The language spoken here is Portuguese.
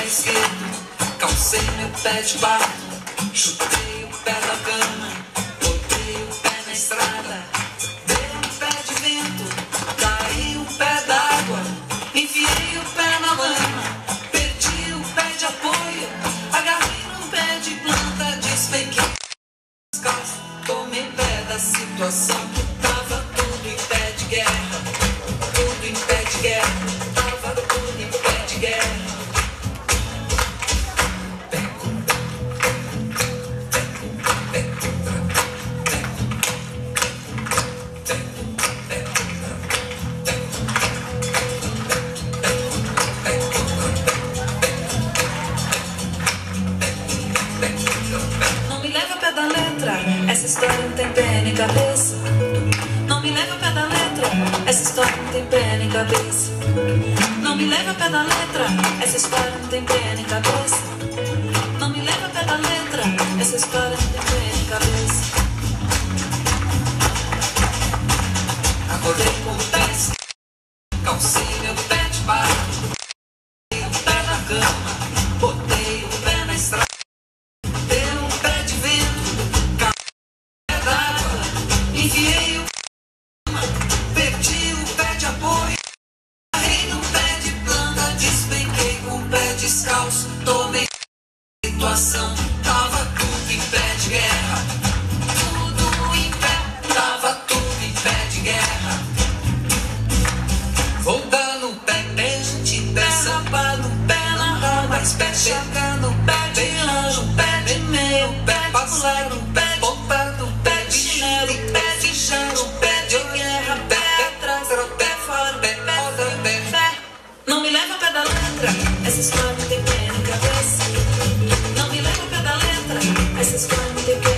pé esquerdo, calcei meu pé de barro, chutei o pé da cama, botei o pé na estrada, dei um pé de vento, caí o pé d'água, enfiei o pé na lama, perdi o pé de apoio, agarrei no pé de planta, despequei descalço, tomei pé da situação que tava tudo em pé de guerra, tudo em pé de guerra, tava tudo em pé de guerra. Não me leva ao pé da letra, essa história não tem pé nem cabeça. Não me leva ao pé da letra, essa história não tem pé nem cabeça. Não me leva ao pé da letra, essa história não tem pé nem cabeça. Não me leva ao pé da letra, essa história não tem pé nem cabeça. Acordei com o pé esquerdo, calcei meu pé de barro, botei o pé na cama, botei o pé na estrada, dei um pé de vento, caí o pé d'água, enfiei o perdi o pé de apoio, agarrei no pé de planta, despenquei com o pé descalço, tomei situação, tava tudo em pé de guerra, tudo em pé, tava tudo em pé de guerra. Vou dar no pé, gente, pé, samba no pé, na rama, mais pé, chegar no pé, beijando o pé, de meio pé, passar no pé, botar no pé, de chinelo, pé, de chão, pé de guerra, pé atrás, pé fora, pé, roda, pé. Não me leva ao pé da letra, essa história não tem pé nem cabeça. Não me leva ao pé da letra, essa história não tem pé